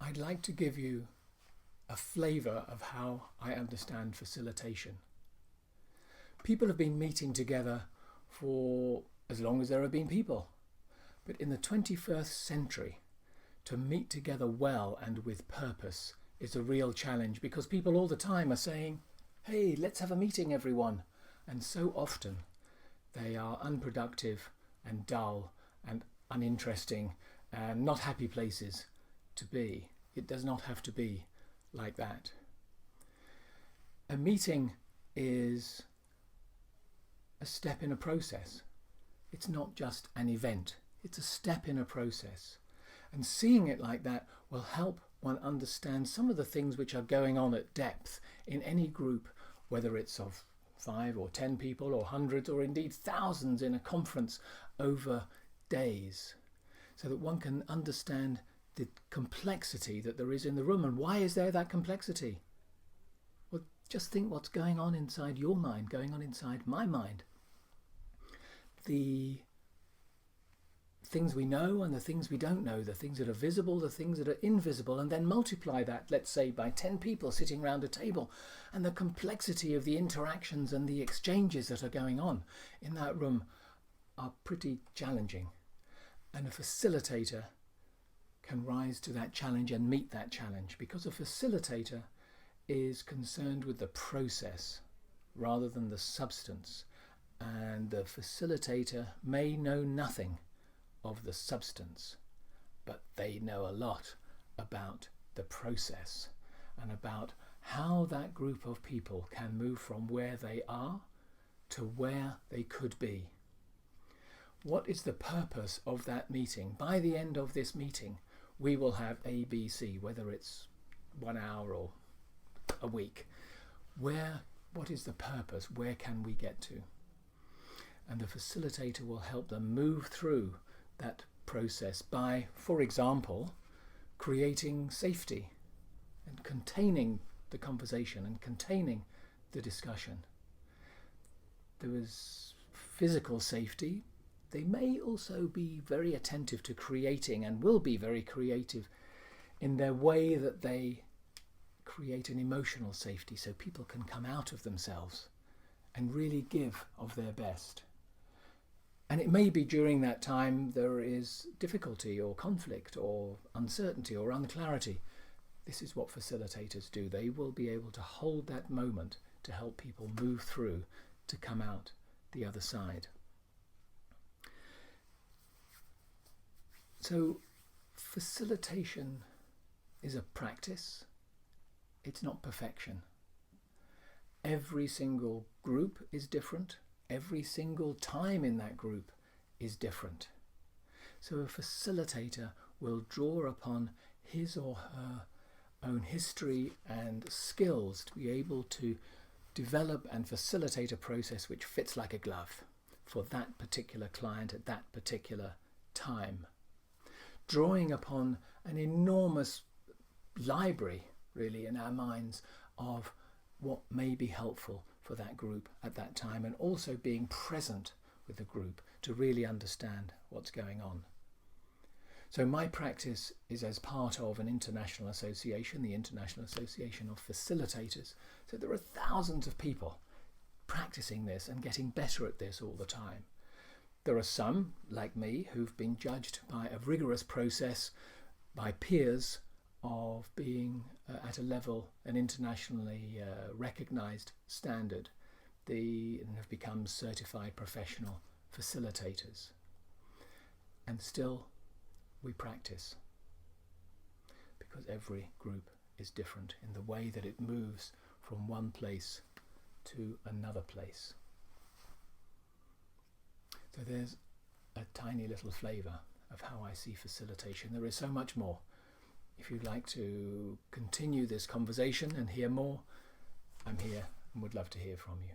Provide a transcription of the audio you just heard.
I'd like to give you a flavour of how I understand facilitation. People have been meeting together for as long as there have been people. But in the 21st century, to meet together well and with purpose is a real challenge, because people all the time are saying, hey, let's have a meeting, everyone. And so often they are unproductive and dull and uninteresting and not happy places to be. It does not have to be like that. A meeting is a step in a process. It's not just an event. It's a step in a process. And seeing it like that will help one understand some of the things which are going on at depth in any group, whether it's of 5 or 10 people or hundreds or indeed thousands in a conference over days, so that one can understand the complexity that there is in the room. And why is there that complexity? Well, just think what's going on inside your mind, going on inside my mind. The things we know and the things we don't know, the things that are visible, the things that are invisible, and then multiply that, let's say, by 10 people sitting around a table, and the complexity of the interactions and the exchanges that are going on in that room are pretty challenging. And a facilitator can rise to that challenge and meet that challenge, because a facilitator is concerned with the process rather than the substance. And the facilitator may know nothing of the substance, but they know a lot about the process and about how that group of people can move from where they are to where they could be. What is the purpose of that meeting? By the end of this meeting, we will have A, B, C, whether it's 1 hour or a week. What is the purpose? Where can we get to? And the facilitator will help them move through that process by, for example, creating safety and containing the conversation and containing the discussion. There is physical safety. They may also be very attentive to creating, and will be very creative in their way that they create an emotional safety, so people can come out of themselves and really give of their best. And it may be during that time there is difficulty or conflict or uncertainty or unclarity. This is what facilitators do. They will be able to hold that moment to help people move through, to come out the other side. So facilitation is a practice. It's not perfection. Every single group is different. Every single time in that group is different. So a facilitator will draw upon his or her own history and skills to be able to develop and facilitate a process which fits like a glove for that particular client at that particular time. Drawing upon an enormous library, really, in our minds of what may be helpful for that group at that time, and also being present with the group to really understand what's going on. So my practice is as part of an international association, the International Association of Facilitators. So there are thousands of people practicing this and getting better at this all the time. There are some, like me, who've been judged by a rigorous process by peers of being at a level, an internationally recognized standard, and have become certified professional facilitators. And still we practice, because every group is different in the way that it moves from one place to another place. So there's a tiny little flavour of how I see facilitation. There is so much more. If you'd like to continue this conversation and hear more, I'm here and would love to hear from you.